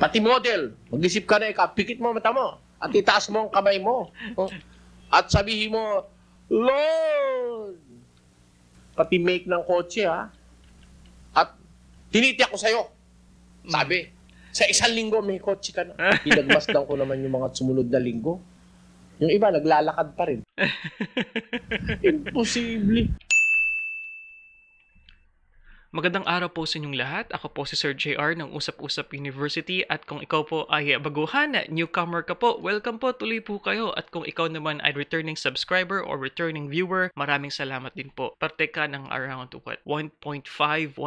Pati model, mag-isip ka na, pikit mo mata mo, at itaas mo ang kamay mo. Oh. At sabihin mo, Lord! Pati make ng kotse, ha? At tinitiyak ko sa'yo. Sabi, sa isang linggo may kotse ka na. Pinagmasdan ko naman yung mga sumunod na linggo. Yung iba, naglalakad pa rin. Imposible. Magandang araw po sa inyong lahat. Ako po si Sir JR ng Usap-Usap University at kung ikaw po ay baguhan, newcomer ka po, welcome po, tuloy po kayo. At kung ikaw naman ay returning subscriber or returning viewer, maraming salamat din po. Parte ka ng around 1.5, 1.6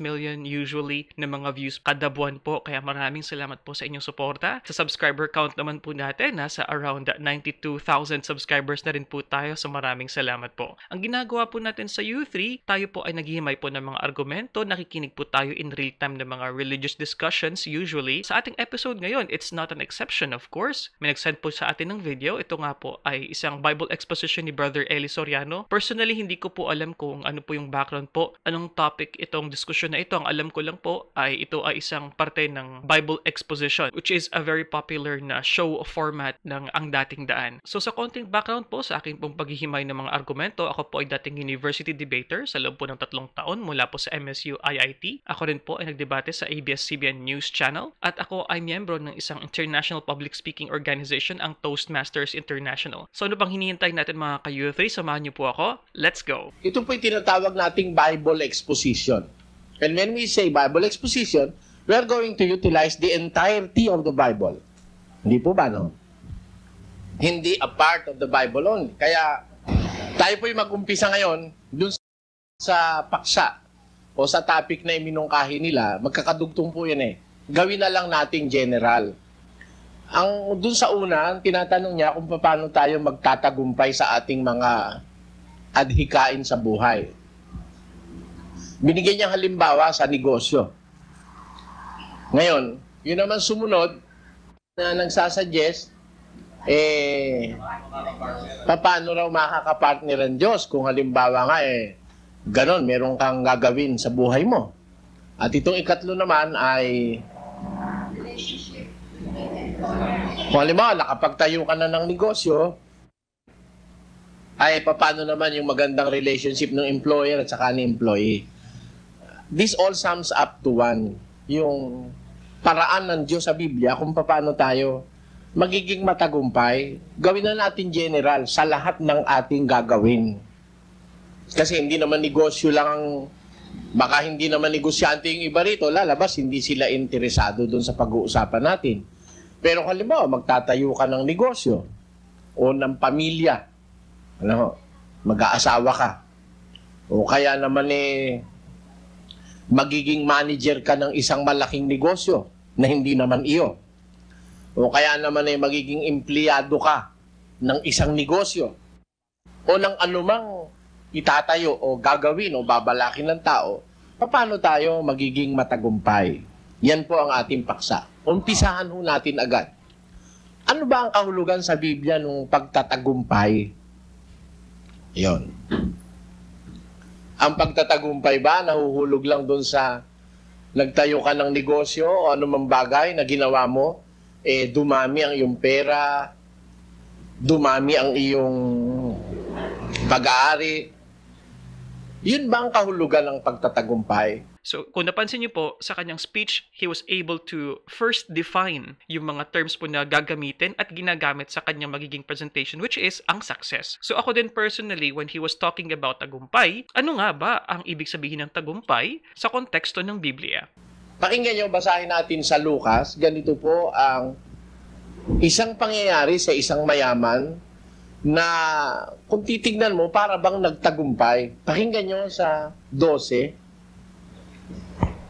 million usually na mga views kada buwan po. Kaya maraming salamat po sa inyong suporta. Sa subscriber count naman po natin, nasa around 92,000 subscribers na rin po tayo. So maraming salamat po. Ang ginagawa po natin sa U3, tayo po ay naghihimay po ng mga argumento, nakikinig po tayo in real time ng mga religious discussions usually. Sa ating episode ngayon, it's not an exception of course. May nag-send po sa atin ng video. Ito nga po ay isang Bible exposition ni Brother Eli Soriano. Personally, hindi ko po alam kung ano po yung background po, anong topic itong discussion na ito. Ang alam ko lang po ay ito ay isang parte ng Bible exposition, which is a very popular na show format ng Ang Dating Daan. So sa konting background po sa aking pong paghihimay ng mga argumento, ako po ay dating university debater sa loob po ng 3 taon mula po sa MSU IIT. Ako rin po ay nagdebate sa ABS-CBN News Channel at ako ay miyembro ng isang international public speaking organization, ang Toastmasters International. So ano bang hinihintay natin mga ka-U3? Samahan niyo po ako. Let's go! Ito po yung tinatawag nating Bible exposition. And when we say Bible exposition, we are going to utilize the entirety of the Bible. Hindi po ba, no? Hindi a part of the Bible only. Kaya tayo po yung mag-umpisa ngayon dun sa paksa o sa topic na iminungkahi nila, magkakadugtong po yan eh. Gawin na lang nating general. Dun sa una, tinatanong niya kung paano tayo magtatagumpay sa ating mga adhikain sa buhay. Binigyan niya halimbawa sa negosyo. Ngayon, yun naman sumunod na nagsasuggest, paano raw makakapartner ang Diyos kung halimbawa nga ganon, meron kang gagawin sa buhay mo. At itong ikatlo naman ay kung halimbawa, nakapagtayo ka na ng negosyo, ay paano naman yung magandang relationship ng employer at saka ng employee. This all sums up to one. Yung paraan ng Diyos sa Biblia kung paano tayo magiging matagumpay, gawin na natin general sa lahat ng ating gagawin. Kasi hindi naman negosyo lang, baka hindi naman negosyante yung iba rito, lalabas, hindi sila interesado doon sa pag-uusapan natin. Pero halimbawa, magtatayo ka ng negosyo o ng pamilya, mag-aasawa ka, o kaya naman magiging manager ka ng isang malaking negosyo na hindi naman iyo, o kaya naman magiging empleyado ka ng isang negosyo o ng anumang itatayo o gagawin o babalakin ng tao, paano tayo magiging matagumpay? Yan po ang ating paksa. Umpisahan ho natin agad. Ano ba ang kahulugan sa Biblia ng pagtatagumpay? Yon. Ang pagtatagumpay ba nahuhulog lang doon sa nagtayo ka ng negosyo o anumang bagay na ginawa mo, dumami ang iyong pera, dumami ang iyong pag-aari? Yun ba ang kahulugan ng pagtatagumpay? So, kung napansin niyo po, sa kanyang speech, he was able to first define yung mga terms po na gagamitin at ginagamit sa kanyang magiging presentation, which is ang success. So, ako din personally, when he was talking about tagumpay, ano nga ba ang ibig sabihin ng tagumpay sa konteksto ng Biblia? Pakinggan niyo, basahin natin sa Lucas. Ganito po ang isang pangyayari sa isang mayaman na kung titignan mo, para bang nagtagumpay. Pakinggan nyo sa 12.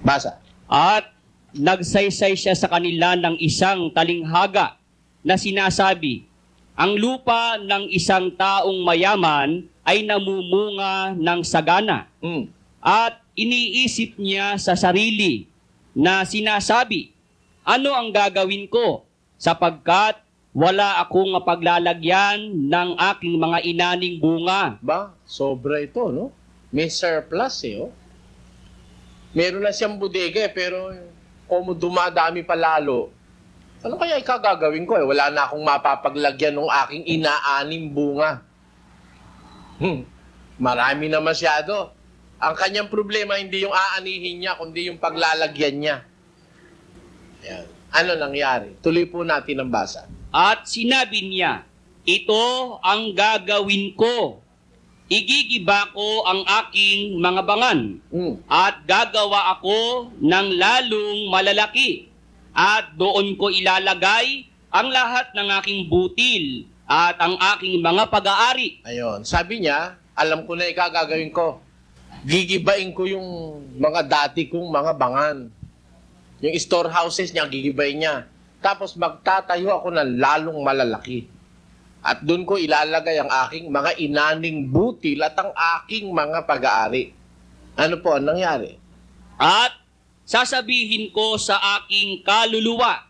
Basa. At nagsaysay siya sa kanila ng isang talinghaga na sinasabi, ang lupa ng isang taong mayaman ay namumunga ng sagana. At iniisip niya sa sarili na sinasabi, ano ang gagawin ko sapagkat wala akong mapaglalagyan ng aking mga inaning bunga. Ba, sobra ito, no? May surplus, oh. Meron na siyang bodega, pero o dumadami pa lalo, ano kaya ikagagawin ko? Wala na akong mapapaglagyan ng aking inaaning bunga. Marami na masyado. Ang kanyang problema hindi yung aanihin niya, kundi yung paglalagyan niya. Ayan. Ano nangyari? Tuloy po natin ang basa. At sinabi niya, ito ang gagawin ko. Igigiba ko ang aking mga bangan at gagawa ako ng lalong malalaki at doon ko ilalagay ang lahat ng aking butil at ang aking mga pag-aari. Ayun. Sabi niya, alam ko na ikagagawin ko. Gigibain ko yung mga dati kong mga bangan. Yung storehouses niya, gigibain niya. Tapos magtatayo ako ng lalong malalaki. At doon ko ilalagay ang aking mga inaning butil at ang aking mga pag-aari. Ano po ang nangyari? At sasabihin ko sa aking kaluluwa,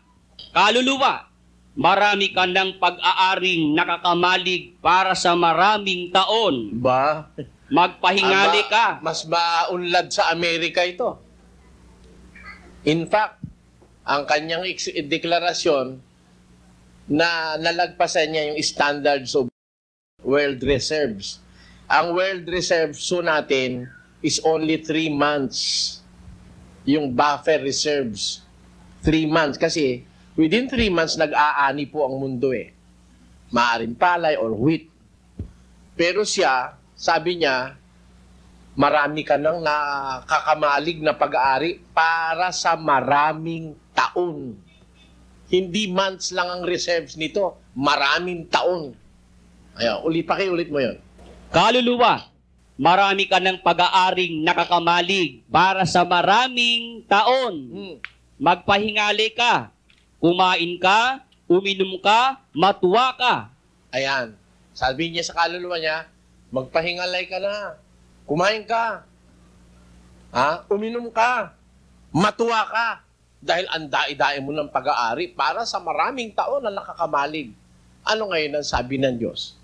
marami ka ng pag-aaring nakakamalig para sa maraming taon. Ba? Magpahingali ka. Mas maunlad sa Amerika ito. In fact, ang kanyang deklarasyon na nalagpasan niya yung standards of world reserves. Ang world reserves so natin is only 3 months. Yung buffer reserves. 3 months. Kasi within 3 months, nag-aani po ang mundo eh. Maaring palay or wheat. Pero siya, sabi niya, marami ka nang nakakamalig na pag-aari para sa maraming taon. Hindi months lang ang reserves nito, maraming taon. Ayan, pakiulit mo yon. Kaluluwa, marami ka ng pag-aaring nakakamalig para sa maraming taon. Magpahingali ka, kumain ka, uminom ka, matuwa ka. Ayan, sabi niya sa kaluluwa niya, magpahingalay ka na, kumain ka, uminom ka, matuwa ka. Dahil ang dai-dai mo ng pag-aari para sa maraming taon na nakakamalig. Ano ngayon ang sabi ng Diyos?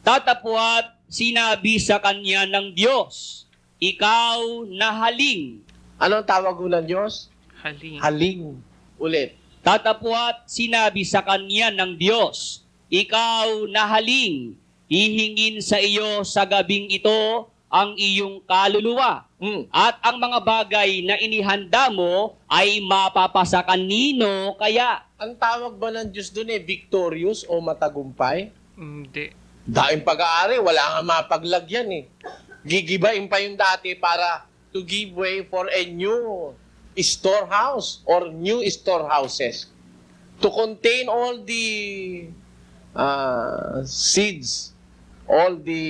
Tatapwat sinabi sa kanya ng Diyos, ikaw na haling. Anong tawag mo ng Diyos? Haling. Haling. Ulit. Tatapwat sinabi sa kanya ng Diyos, ikaw na haling, hihingin sa iyo sa gabing ito ang iyong kaluluwa. At ang mga bagay na inihanda mo ay mapapasa kanino kaya? Ang tawag ba ng Diyos doon victorious o matagumpay? Hindi. Daing pag-aari, wala nga mapaglagyan eh. Gigibain pa yung dati para to give way for a new storehouse or new storehouses to contain all the seeds, all the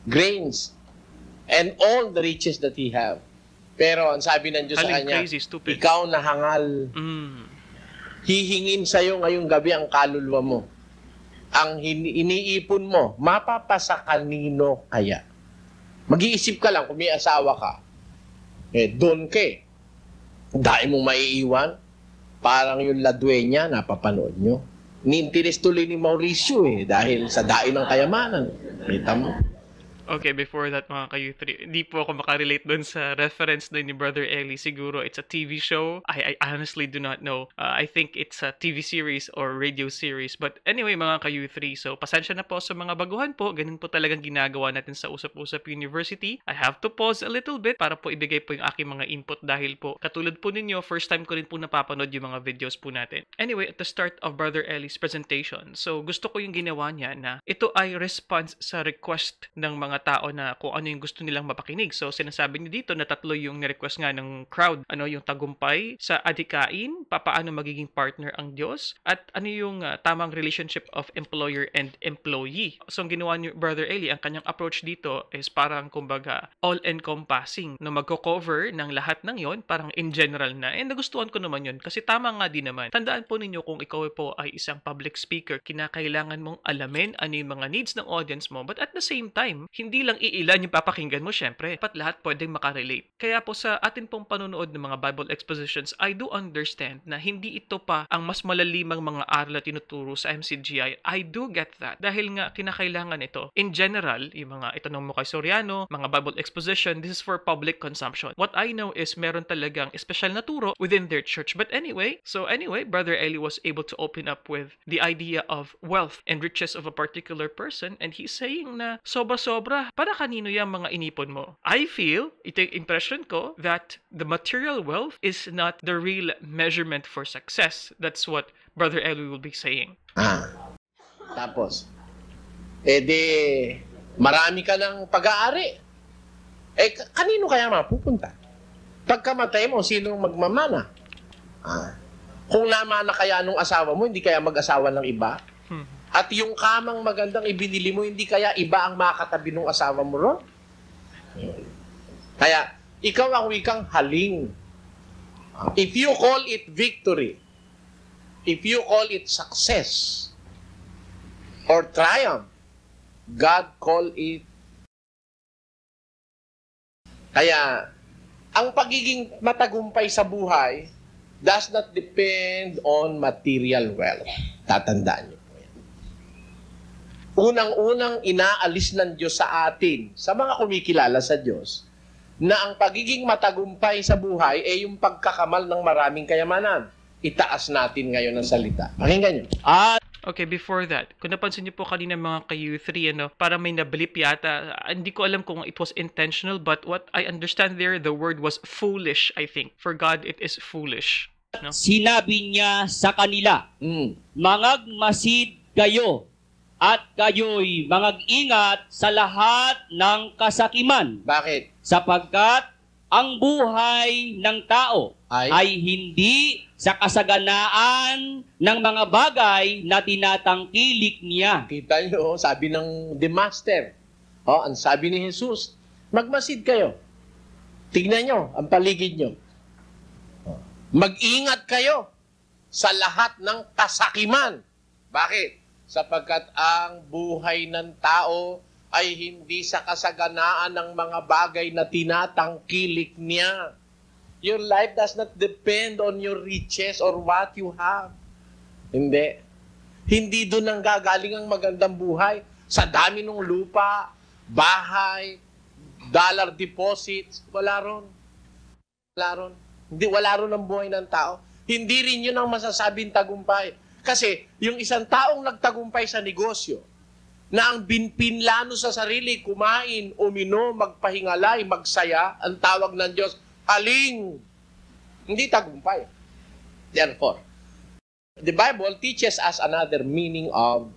grains, and all the riches that he have. Pero ang sabi ng Diyos sa Haling kanya, crazy, stupid. ikaw na hangal. Hihingin sa'yo ngayong gabi ang kaluluwa mo. Ang iniipon mo, mapapasa kanino kaya? Mag-iisip ka lang kung may asawa ka. Doon ka eh. Dahil mong maiiwan, parang yung ladwenya, napapanood nyo. Ni-interest tuloy ni Mauricio dahil sa dain ng kayamanan. Kita mo? Okay, before that mga ka-youth, hindi po ako makarelate dun sa reference na ni Brother Eli. Siguro it's a TV show. I honestly do not know. I think it's a TV series or radio series. But anyway mga ka-youth, so pasensya na po sa mga baguhan po. Ganun po talagang ginagawa natin sa Usap-Usap University. I have to pause a little bit para po ibigay po yung aking mga input dahil po katulad po ninyo, first time ko rin po napapanood yung mga videos po natin. Anyway, at the start of Brother Eli's presentation, so gusto ko yung ginawa niya na ito ay response sa request ng mga tao na kung ano yung gusto nilang mapakinig. So, sinasabi niyo dito na 3 yung ni-request nga ng crowd. Ano yung tagumpay sa adhikain, paano magiging partner ang Diyos, at ano yung tamang relationship of employer and employee. So, ang ginawa niyo, Brother Eli, ang kanyang approach dito is parang, kumbaga, all-encompassing na magko-cover ng lahat ng yon, parang in general na. And nagustuhan ko naman yun kasi tama nga din naman. Tandaan po ninyo kung ikaw po ay isang public speaker, kinakailangan mong alamin ano yung mga needs ng audience mo, but at the same time, hindi lang iilan yung papakinggan mo, syempre. Dapat lahat pwedeng makarelate. Kaya po sa atin pong panonood ng mga Bible expositions, I do understand na hindi ito pa ang mas malalimang mga aral na tinuturo sa MCGI. I do get that. Dahil nga kinakailangan ito. In general, yung mga itanong mo kay Soriano, mga Bible exposition, this is for public consumption. What I know is meron talagang espesyal na turo within their church. But anyway, Brother Eli was able to open up with the idea of wealth and riches of a particular person, and he's saying na sobra-sobra, para kanino yung mga inipon mo? I feel, ito yung impression ko, that the material wealth is not the real measurement for success. That's what Brother Eli will be saying. Tapos, marami ka ng pag-aari. Kanino kaya mapupunta? Pagkamatay mo, sinong magmamana? Kung namana kaya nung asawa mo, hindi kaya mag-asawa ng iba? At yung kamang magandang ibinili mo, hindi kaya iba ang makatabi ng asawa mo ron? Kaya, ikaw ang wikang haling. If you call it victory, if you call it success, or triumph, God call it. Kaya, ang pagiging matagumpay sa buhay does not depend on material wealth. Tatandaan niyo. Unang-unang inaalis ng Diyos sa atin, sa mga kumikilala sa Diyos, na ang pagiging matagumpay sa buhay ay yung pagkakamal ng maraming kayamanan. Itaas natin ngayon ang salita. Pakinggan nyo. Okay, before that, kung napansin niyo po kanina mga ka-U3, para may nablip yata, hindi ko alam kung it was intentional, but what I understand there, the word was foolish, I think. For God, it is foolish. No? Sinabi niya sa kanila, mangagmasid kayo, at kayo'y mangag-ingat sa lahat ng kasakiman. Bakit? Sapagkat ang buhay ng tao ay hindi sa kasaganaan ng mga bagay na tinatangkilik niya. Kita nyo, sabi ng The Master. Ang sabi ni Jesus, magmasid kayo. Tignan nyo ang paligid nyo. Mag-ingat kayo sa lahat ng kasakiman. Bakit? Sapagkat ang buhay ng tao ay hindi sa kasaganaan ng mga bagay na tinatangkilik niya. Your life does not depend on your riches or what you have. Hindi. Hindi doon ang gagaling ang magandang buhay. Sa dami ng lupa, bahay, dollar deposits, wala ron. Wala ron ang buhay ng tao. Hindi rin yun ang masasabing tagumpay. Kasi yung isang taong nagtagumpay sa negosyo, na ang pinlano sa sarili, kumain, uminom, magpahingalay, magsaya, ang tawag ng Diyos, haling. Hindi tagumpay. Therefore, the Bible teaches us another meaning of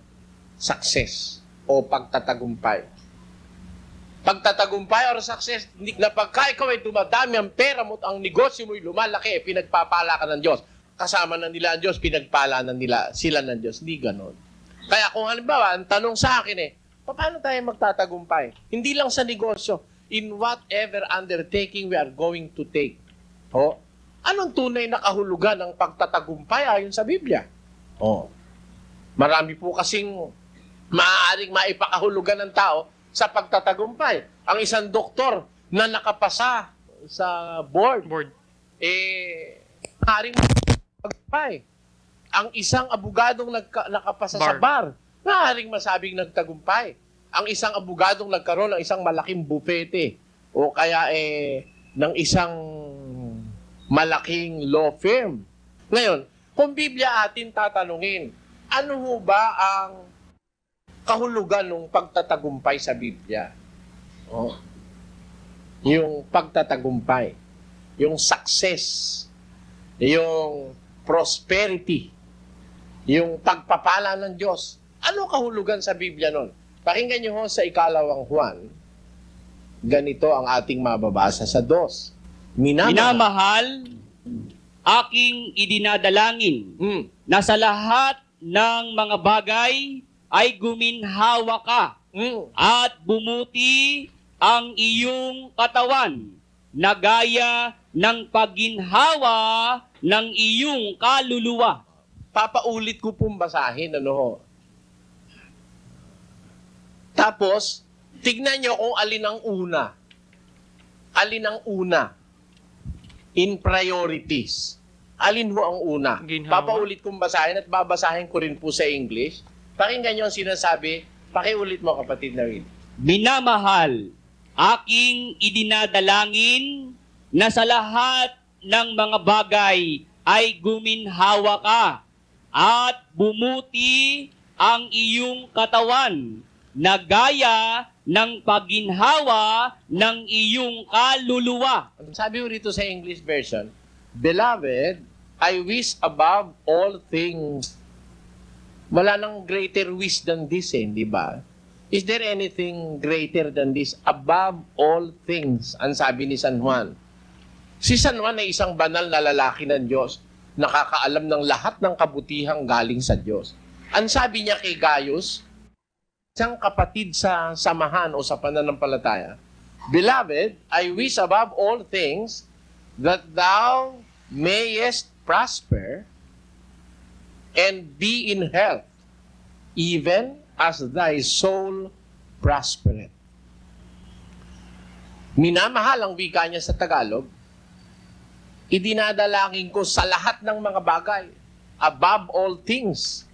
success o pagtatagumpay. Pagtatagumpay or success, hindi na pagka ikaw ay dumadami ang pera mo at ang negosyo mo'y lumalaki, pinagpapala ka ng Diyos. Kasama na nila ang Diyos, pinagpala na nila sila ng Diyos. Hindi ganon. Kaya kung halimbawa, ang tanong sa akin paano tayo magtatagumpay? Hindi lang sa negosyo, in whatever undertaking we are going to take. Anong tunay na kahulugan ng pagtatagumpay ayon sa Biblia? Marami po kasing maaaring maipakahulugan ng tao sa pagtatagumpay. Ang isang doktor na nakapasa sa board. Maaaring tagumpay. Ang isang abogadong nakapasa sa bar, maaaring masabing nagtagumpay. Ang isang abogadong nagkaroon ng isang malaking bupete o kaya ng isang malaking law firm. Ngayon, kung Biblia atin tatanungin, ano ho ba ang kahulugan ng pagtatagumpay sa Biblia? Yung pagtatagumpay, yung success, yung prosperity, yung pagpapala ng Diyos. Ano kahulugan sa Biblia nun? Pakinggan niyo ho sa 2 Juan. Ganito ang ating mababasa sa 2. Minamahal, aking idinadalangin na sa lahat ng mga bagay ay guminhawa ka at bumuti ang iyong katawan na gaya ng pagginhawa ng iyong kaluluwa. Papaulit ko pong basahin, Tapos, Tignan nyo kung alin ang una. Alin ang una in priorities. Alin ho ang una? Ginhawa. Papaulit kong basahin at babasahin ko rin po sa English. Pakinggan nyo ang sinasabi. Pakiulit mo, kapatid na rin. Minamahal, aking idinadalangin na sa lahat ng mga bagay ay guminhawa ka at bumuti ang iyong katawan na gaya ng pagginhawa ng iyong kaluluwa. Sabi ko rito sa English version, Beloved, I wish above all things. Wala nang greater wish than this, di ba? Is there anything greater than this? Above all things, ang sabi ni San Juan. Si San Juan ay isang banal na lalaki ng Diyos, nakakaalam ng lahat ng kabutihang galing sa Diyos. Ang sabi niya kay Gaius, isang kapatid sa samahan o sa pananampalataya, Beloved, I wish above all things that thou mayest prosper and be in health, even as thy soul prospereth. Minamahal ang wika niya sa Tagalog, idinadalangin ko sa lahat ng mga bagay, above all things.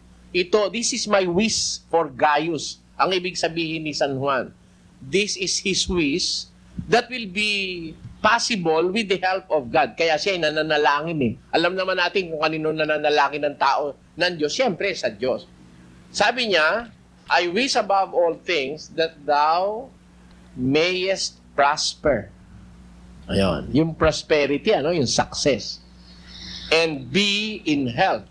This is my wish for Gaius. Ang ibig sabihin ni San Juan, this is his wish that will be possible with the help of God. Kaya siya ay nananalangin eh. Alam naman natin kung kanino nananalangin ng tao ng Diyos. Siyempre sa Diyos. Sabi niya, I wish above all things that thou mayest prosper. Ayun. Yung prosperity, yung success. And be in health.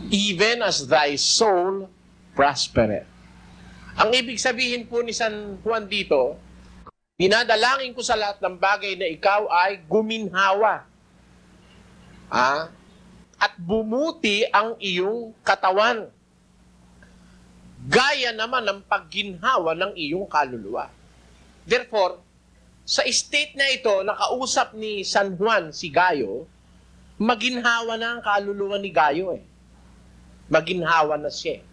Even as thy soul prospereth. Ang ibig sabihin po ni San Juan dito, dinadalangin ko sa lahat ng bagay na ikaw ay guminhawa. At bumuti ang iyong katawan. Gaya naman ng pagginhawa ng iyong kaluluwa. Therefore, sa state na ito, nakausap ni San Juan si Gayo, maginhawa na ang kaluluwa ni Gayo eh. Maginhawa na siya.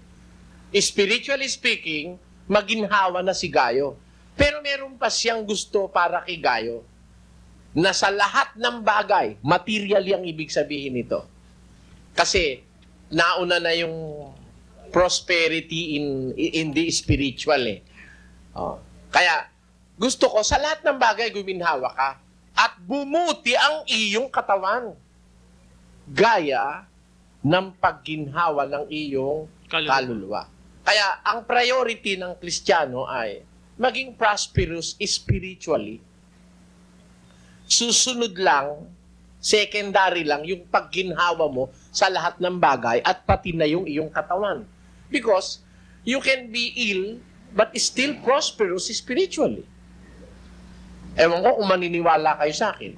Spiritually speaking, maginhawa na si Gayo. Pero meron pa siyang gusto para kay Gayo na sa lahat ng bagay, material yung ibig sabihin nito. Kasi nauna na yung prosperity in the spiritual eh. Kaya gusto ko sa lahat ng bagay guminhawa ka at bumuti ang iyong katawan gaya ng pagginhawa ng iyong kaluluwa. Kaya ang priority ng Kristiyano ay maging prosperous spiritually. Susunod lang, secondary lang, yung pagginhawa mo sa lahat ng bagay at pati na yung iyong katawan. Because you can be ill but still prosperous spiritually. Ewan ko kung maniniwala kayo sa akin.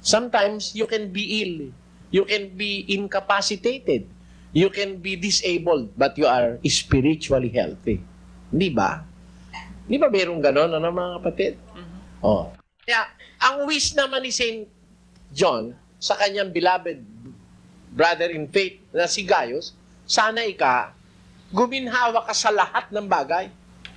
Sometimes you can be ill. You can be incapacitated. You can be disabled, but you are spiritually healthy. Hindi ba? Hindi ba mayroong ganon, mga kapatid? Kaya, ang wish naman ni St. John sa kanyang beloved brother in faith na si Gaius, sana guminhawa ka sa lahat ng bagay.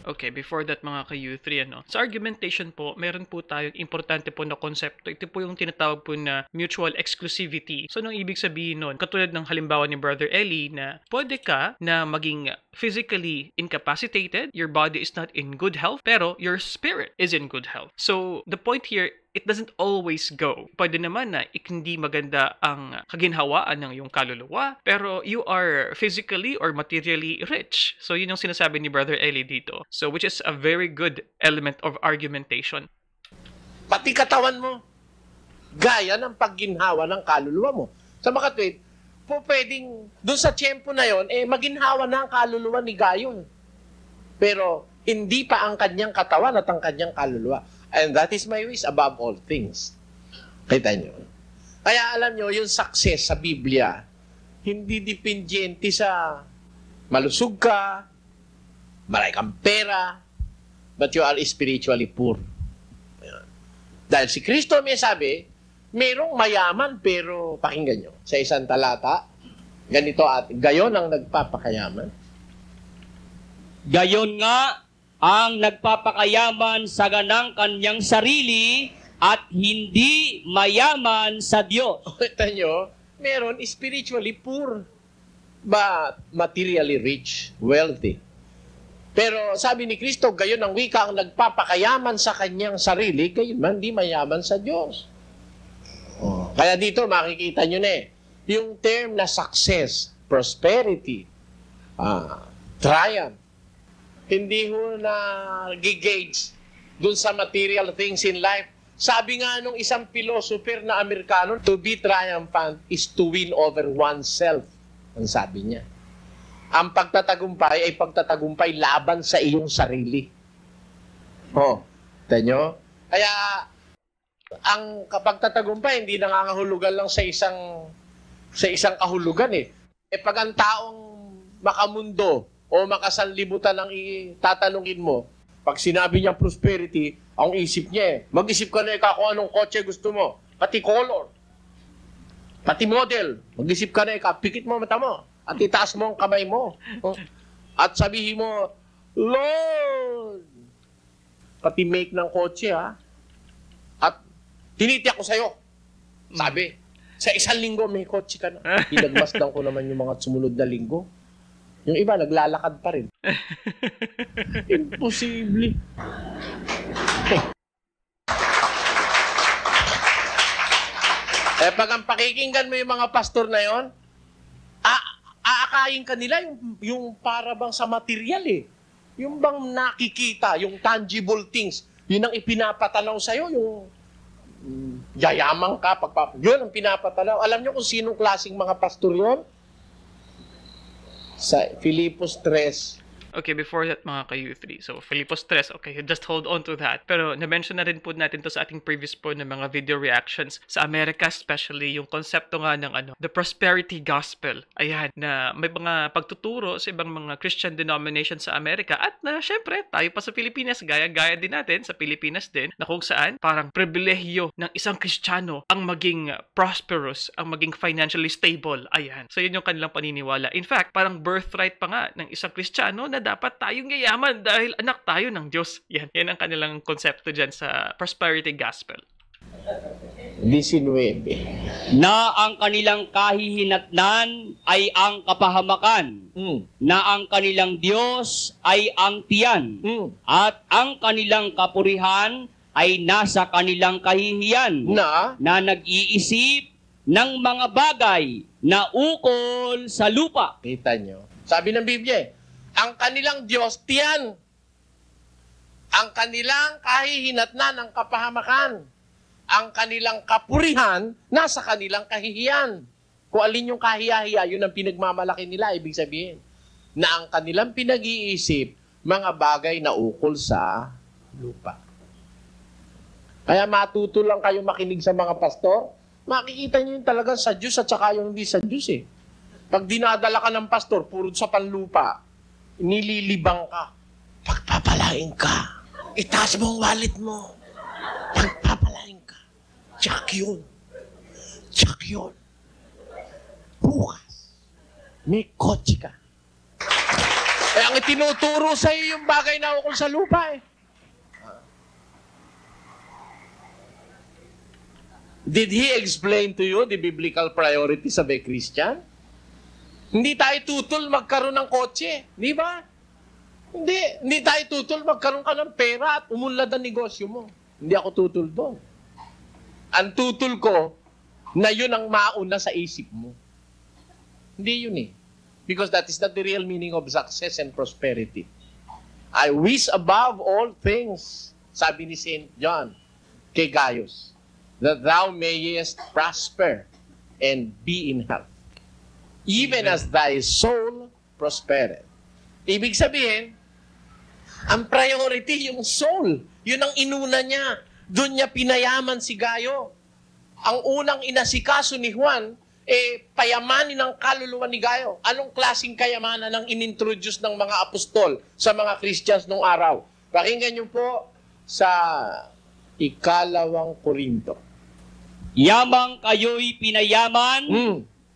Okay, before that mga ka-U3, sa argumentation po, meron po tayong importante po na konsepto. Ito po yung tinatawag po na mutual exclusivity. So, anong ibig sabihin nun? Katulad ng halimbawa ni Brother Eli na pwede ka na maging physically incapacitated, your body is not in good health, pero your spirit is in good health. So, the point here, it doesn't always go. Pwede naman na hindi maganda ang kaginhawaan ng iyong kaluluwa, pero you are physically or materially rich. So, yun yung sinasabi ni Brother Eli dito. So, which is a very good element of argumentation. Pati katawan mo, gaya ng pagginhawa ng kaluluwa mo. Sa mga tweet, pwedeng doon sa tiyempo na yon, maginhawa na ang kaluluwa ni Gayo. Pero, hindi pa ang kanyang katawan at ang kanyang kaluluwa. And that is my wish above all things. Kita nyo? Kaya alam nyo, yung success sa Biblia, hindi dependente sa malusog ka, marami kang pera, but you are spiritually poor. Ayan. Dahil si Kristo may sabi, merong mayaman pero pakinggan nyo, sa isang talata, ganito at gayon ang nagpapakayaman. Gayon nga, ang nagpapakayaman sa ganang kanyang sarili at hindi mayaman sa Diyos. Kita nyo, meron spiritually poor, but materially rich, wealthy. Pero sabi ni Kristo, gayon ang wika ang nagpapakayaman sa kanyang sarili, gayon man di mayaman sa Diyos. Kaya dito makikita nyo na yung term na success, prosperity, triumph, hindi ho na gigauge dun sa material things in life. Sabi nga nung isang philosopher na Amerikano, to be triumphant is to win over oneself. Ang sabi niya. Ang pagtatagumpay ay pagtatagumpay laban sa iyong sarili. Tanyo? Kaya, ang pagtatagumpay hindi nangangahulugan lang sa isang kahulugan eh. Pag ang taong makamundo o makasanlibutan ang tatanungin mo, pag sinabi niya prosperity, ang isip niya mag-isip ka na kung anong kotse gusto mo, pati color, pati model, mag-isip ka na pikit mo mata mo, at itaas mo ang kamay mo. At sabihin mo, Lord, pati make ng kotse at tinitiyak ko sa'yo. Sabi, sa isang linggo may kotse ka na. Pinagmasdan ko naman yung mga sumunod na linggo. Yung iba, naglalakad pa rin. Imposible. Pag ang pakikinggan mo yung mga pastor na yon, aakayin ka nila yung para bang sa material eh. Yung bang nakikita, yung tangible things, yun ang ipinapatanaw sa'yo, yung yayaman ka, yun ang pinapatanaw. Alam nyo kung sinong klaseng mga pastor yon? Sa Filipos 3. Okay, before that mga ka-U3. So, Filipos 3, okay, just hold on to that. Pero, na-mention na rin po natin to sa ating previous po na mga video reactions sa Amerika, especially yung konsepto nga ng the prosperity gospel. Ayan, na may mga pagtuturo sa ibang mga Christian denominations sa Amerika at na, syempre, tayo pa sa Pilipinas, gaya-gaya din natin sa Pilipinas din, na kung saan parang pribilehiyo ng isang Kristiyano ang maging prosperous, ang maging financially stable. Ayan. So, yun yung kanilang paniniwala. In fact, parang birthright pa nga ng isang Kristiyano na dapat tayong yayaman dahil anak tayo ng Diyos. Yan ang kanilang konsepto dyan sa prosperity gospel. 19. Na ang kanilang kahihinatnan ay ang kapahamakan, na ang kanilang Diyos ay ang tiyan, at ang kanilang kapurihan ay nasa kanilang kahihiyan, na nag-iisip ng mga bagay na ukol sa lupa. Kita nyo? Sabi ng Biblia, ang kanilang Diyos, tiyan. Ang kanilang kahihinatnan ng kapahamakan. Ang kanilang kapurihan, nasa kanilang kahihiyan. Kung alin yung kahiyahiya, yun ang pinagmamalaki nila, ibig sabihin. Na ang kanilang pinag-iisip, mga bagay na ukol sa lupa. Kaya matuto lang kayo makinig sa mga pastor, makikita nyo yung talaga sa Diyos at saka yung hindi sa Diyos eh. Pag dinadala ka ng pastor, puro sa panlupa, nililibang ka. Pagpapalain ka. Itaas mo ang wallet mo. Pagpapalain ka. Tsak yun. Tsak yun. Bukas. May kotse ka. Ang itinuturo sa iyo yung bagay na ukol sa lupa eh. Did he explain to you the biblical priorities of a Christian? Hindi tayo tutol magkaroon ng kotse. Di ba? Hindi tayo tutol magkaroon ka ng pera at umunlad ang negosyo mo. Hindi ako tutol doon. Ang tutol ko, na yun ang mauna sa isip mo. Hindi yun eh. Because that is not the real meaning of success and prosperity. I wish above all things, sabi ni St. John kay Gaius, that thou mayest prosper and be in health, even as thy soul prospereth. Ibig sabihin, ang priority yung soul. Yun ang inuna niya. Doon niya pinayaman si Gayo. Ang unang inasikaso ni Juan, payamanin ng kaluluwa ni Gayo. Anong klaseng kayamanan ang inintroduce ng mga apostol sa mga Christians nung araw? Pakinggan niyo po sa 2 Korinto. Yamang kayo'y pinayaman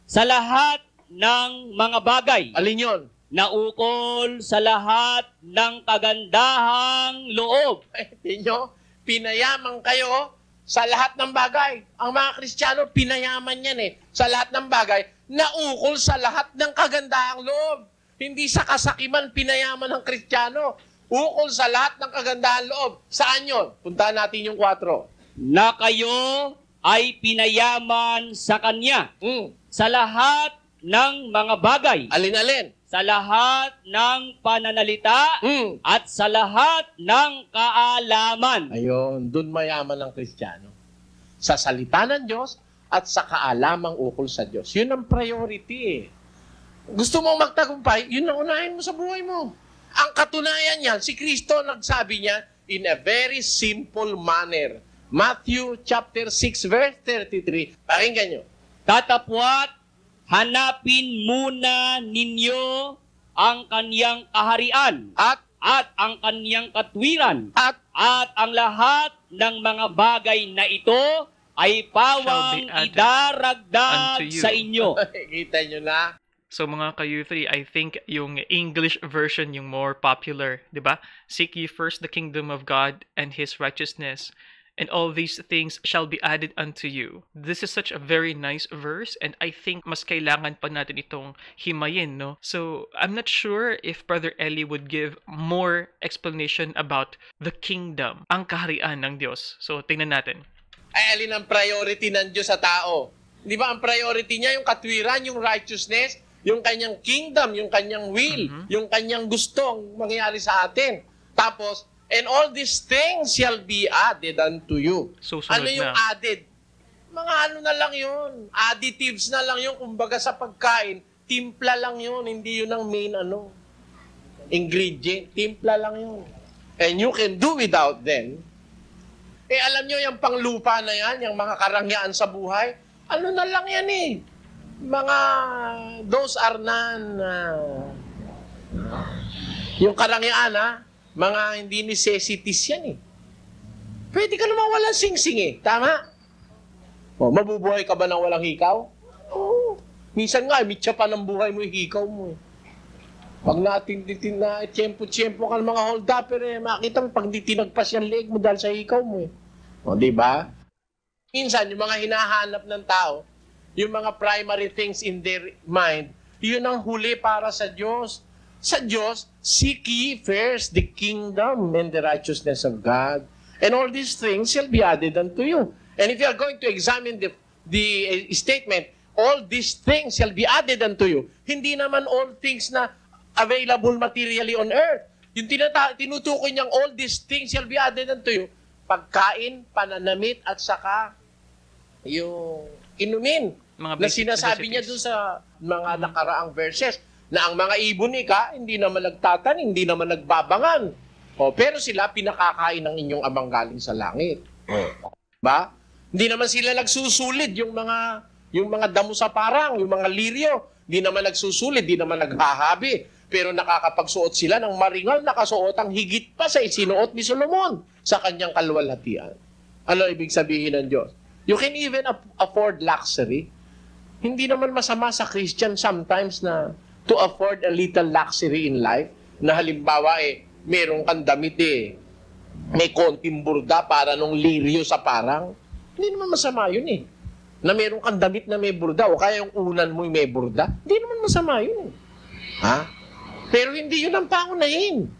sa lahat ng mga bagay Alin yun? na ukol sa lahat ng kagandahang loob. Tinyo, pinayaman kayo sa lahat ng bagay. Ang mga Kristiyano, pinayaman yan sa lahat ng bagay na ukol sa lahat ng kagandahang loob. Hindi sa kasakiman pinayaman ng Kristiyano. Ukol sa lahat ng kagandahang loob. Saan yun? Puntahan natin yung 4. Na kayo ay pinayaman sa Kanya sa lahat ng mga bagay. Alin-alin? Sa lahat ng pananalita at sa lahat ng kaalaman. Ayun, dun mayaman ng Kristiyano. Sa salita ng Diyos at sa kaalamang ukol sa Diyos. Yun ang priority Gusto mong magtagumpay, yun ang unahin mo sa buhay mo. Ang katunayan niyan, si Kristo nagsabi niya in a very simple manner. Matthew chapter 6 verse 33. Pakinggan nyo. Tatapwat, hanapin muna ninyo ang Kaniyang kaharian At ang Kaniyang katwiran at ang lahat ng mga bagay na ito ay pawang Shall be added idaragdag unto you. sa inyo. kita nyo na. So mga ka-U3, I think yung English version yung more popular, di ba? Seek ye first the kingdom of God and His righteousness, and all these things shall be added unto you. This is such a very nice verse, and I think mas kailangan pa natin itong himayin, no? So I'm not sure if Brother Eli would give more explanation about the kingdom, ang kaharian ng Diyos. So tingnan natin. Ay, alin ang priority ng Diyos sa tao? Di ba ang priority niya yung katwiran, yung righteousness, yung kanyang kingdom, yung kanyang will, yung kanyang gustong mangyari sa atin. Tapos, and all these things shall be added unto you. Susunod Ano yung na. added? Mga ano na lang yun. Additives na lang yun. Kumbaga sa pagkain, timpla lang yun. Hindi yun ang main ingredient. Timpla lang yun. And you can do without them. Alam nyo, yung panglupa na yan, yung mga karangyaan sa buhay, ano na lang yan mga, those are yung karangyaan mga hindi necessities yan Pwede ka naman walang sing-sing tama? Mabubuhay ka ba ng walang hikaw? Oo. Minsan nga, mitya pa ng buhay mo yung hikaw mo Pag natin na tiyempo-tiyempo ka ng mga hold-upper makita mo, pag di tinagpas yung leg mo dahil sa hikaw mo di ba? Minsan, yung mga hinahanap ng tao, yung mga primary things in their mind, yun ang huli para sa Diyos. Sa Diyos, seek ye first the kingdom and the righteousness of God, and all these things shall be added unto you. And if you are going to examine the statement, all these things shall be added unto you, hindi naman all things na available materially on earth. Yung tinutukoy niyang all these things shall be added unto you, pagkain, pananamit, at saka yung inumin. Mga Na basic sinasabi niya necessities. dun sa mga nakaraang verses na ang mga ibon hindi naman nagtatanim, hindi naman nagbabangan. Pero sila pinakakain ng inyong amang galing sa langit. Ba? Hindi naman sila nagsusulid yung mga damo sa parang, yung mga liryo. Hindi naman nagsusulid, hindi naman naghahabi. Pero nakakapagsuot sila ng maringal na kasuotang higit pa sa isinuot ni Solomon sa kanyang kaluwalhatian. Ano ibig sabihin ng Diyos? You can even afford luxury. Hindi naman masama sa Christian sometimes na to afford a little luxury in life. Na halimbawa meron kang damit may konting burda para nung liryo sa parang. Hindi naman masama yun Na meron kang damit na may burda o kaya yung unan mo may burda. Hindi naman masama yun Pero hindi yun ang pangunahin.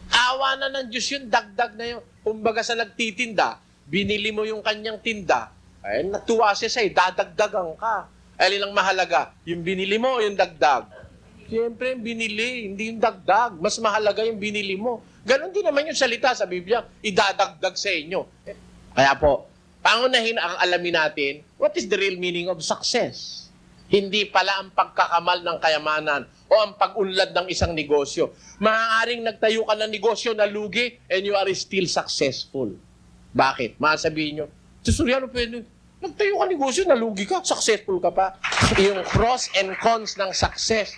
Awa na ng Diyos yun, dagdag na yun. Kumbaga sa nagtitinda, binili mo yung kanyang tinda, natuwa siya sa'yo, dadagdagan ka. Alin ang mahalaga? Yung binili mo o yung dagdag? Siyempre, yung binili, hindi yung dagdag. Mas mahalaga yung binili mo. Ganon din naman yung salita sa Biblia, idadagdag sa inyo. Kaya po, pangunahin ang alamin natin, what is the real meaning of success? Hindi pala ang pagkakamal ng kayamanan o ang pag-unlad ng isang negosyo. Maaaring nagtayo ka ng negosyo na lugi and you are still successful. Bakit? Masabihin nyo, Suriano, pwede, nagtayo ka negosyo, nalugi ka, successful ka pa. Yung pros and cons ng success.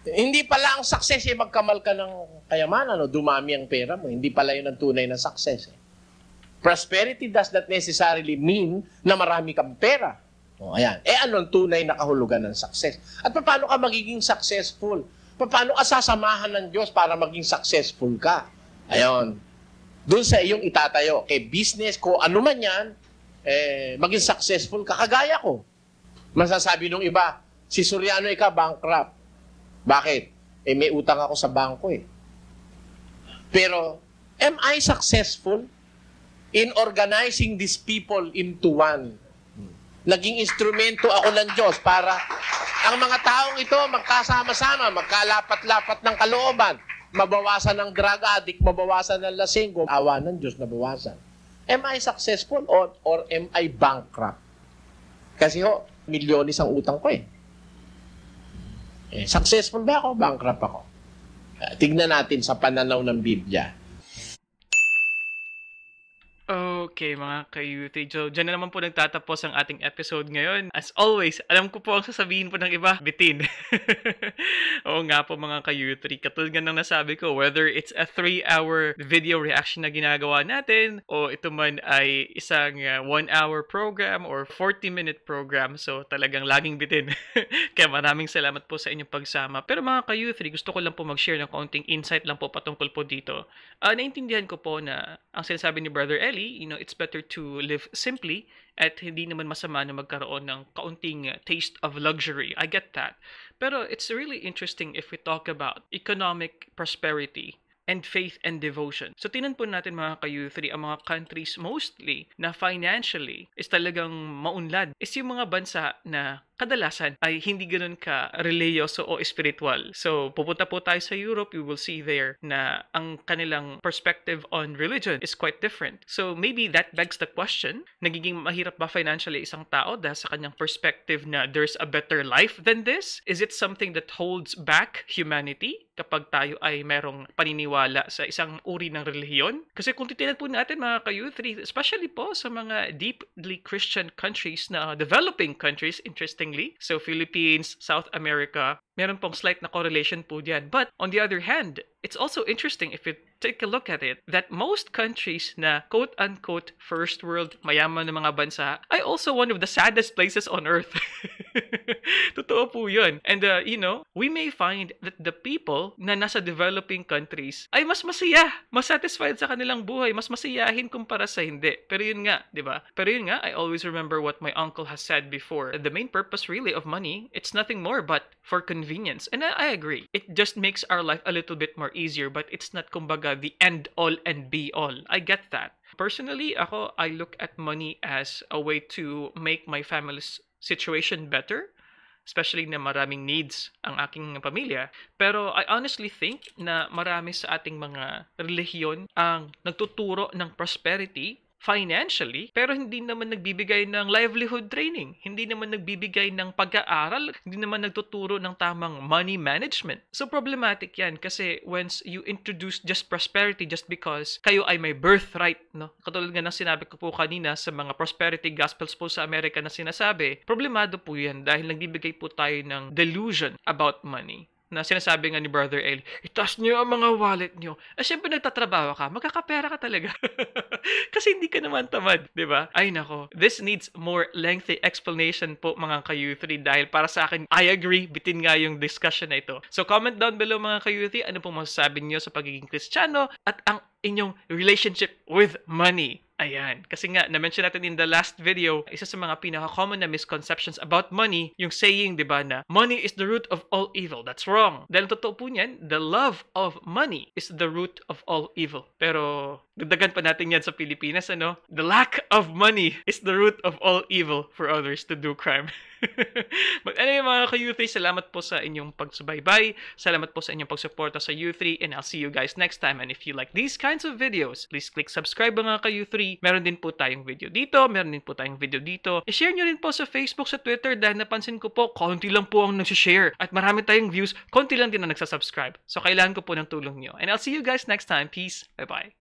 Hindi pala ang success magkamal ka ng kayamanan o dumami ang pera mo. Hindi pala yun ang tunay na success. Prosperity does not necessarily mean na marami kang pera. O, ayan. Anong tunay na kahulugan ng success? At paano ka magiging successful? Paano ka sasamahan ng Diyos para maging successful ka? Ayon. Doon sa iyong itatayo. Kay business ko, ano man yan, maging successful ka. Kagaya ko. Masasabi nung iba, si Soriano ika bankrupt. Bakit? May utang ako sa bangko eh. Pero, am I successful in organizing these people into one? Naging instrumento ako ng Diyos para ang mga taong ito magkasama-sama, magkalapat-lapat ng kalooban, mabawasan ng drug addict, mabawasan ng lasinggo, awa ng Diyos na bawasan. Am I successful or am I bankrupt? Kasi milyones ang utang ko eh. Successful ba ako? Bankrupt ako. Tignan natin sa pananaw ng Biblia. Okay, mga ka-youth. So, dyan na naman po nagtatapos ang ating episode ngayon. As always, alam ko po ang sasabihin po ng iba, bitin. Oo nga po mga ka-youth. Katulad nga ng nasabi ko, whether it's a 3-hour video reaction na ginagawa natin, o ito man ay isang 1-hour program or 40-minute program, so talagang laging bitin. Kaya maraming salamat po sa inyong pagsama. Pero mga ka-youth, gusto ko lang po mag-share ng kaunting insight lang po patungkol po dito. Naintindihan ko po na ang sinasabi ni Brother Ellie, it's better to live simply at hindi naman masama na magkaroon ng kaunting taste of luxury. I get that. Pero it's really interesting if we talk about economic prosperity and faith and devotion. So, tinan po natin mga ka-youth, ang mga countries mostly na financially is talagang maunlad is yung mga bansa na kadalasan ay hindi ganun ka-religyoso o spiritual. So, pupunta po tayo sa Europe, you will see there na ang kanilang perspective on religion is quite different. So, maybe that begs the question, nagiging mahirap ba financially isang tao dahil sa kanyang perspective na there's a better life than this? Is it something that holds back humanity kapag tayo ay merong paniniwala sa isang uri ng relihiyon? Kasi kung titinan po natin mga ka-youth, especially po sa mga deeply Christian countries na developing countries, interestingly, so Philippines, South America, meron pong slight na correlation po diyan. But on the other hand, it's also interesting if you take a look at it that most countries na quote-unquote first world mayaman na mga bansa ay also one of the saddest places on earth. Totoo po yun. And we may find that the people na nasa developing countries ay mas masaya, mas satisfied sa kanilang buhay, mas masiyahin kumpara sa hindi. Pero yun nga, di ba? Pero yun nga, I always remember what my uncle has said before. The main purpose really of money, it's nothing more but for convenience. And I agree. It just makes our life a little bit more easier, but it's not kumbaga the end all and be all. I get that. Personally, I look at money as a way to make my family's situation better, especially na maraming needs ang aking pamilya. Pero I honestly think na marami sa ating mga relihiyon ang nagtuturo ng prosperity financially, pero hindi naman nagbibigay ng livelihood training, hindi naman nagbibigay ng pag-aaral, hindi naman nagtuturo ng tamang money management. So problematic yan kasi once you introduce just prosperity just because kayo ay may birthright, no? Katulad nga ng sinabi ko po kanina sa mga prosperity gospels po sa Amerika na sinasabi, problemado po yan dahil nagbibigay po tayo ng delusion about money. Na sinasabi nga ni Brother L, itaas niyo ang mga wallet niyo. Siyempre nagtatrabaho ka, magkakapera ka talaga. Kasi hindi ka naman tamad, di ba? Ay nako, this needs more lengthy explanation po mga ka-youthly dahil para sa akin, I agree, bitin nga yung discussion na ito. So comment down below mga ka-youthly, ano pong masasabi niyo sa pagiging Kristiyano at ang inyong relationship with money. Ayan. Kasi nga, na-mention natin in the last video, isa sa mga pinaka-common na misconceptions about money, yung saying, di ba, na money is the root of all evil. That's wrong. Dahil totoo po niyan, the love of money is the root of all evil. Pero, dagdagan pa natin yan sa Pilipinas, ano? The lack of money is the root of all evil for others to do crime. But anyway, mga ka-U3, salamat po sa inyong pagsubaybay. Salamat po sa inyong pagsuporta sa U3, and I'll see you guys next time. And if you like these kinds of videos, please click subscribe mga ka-U3. Meron din po tayong video dito, meron din po tayong video dito. I-share nyo rin po sa Facebook, sa Twitter, dahil napansin ko po, konti lang po ang nagsishare. At marami tayong views, konti lang din ang nagsasubscribe. So, kailangan ko po ng tulong nyo. And I'll see you guys next time. Peace. Bye-bye.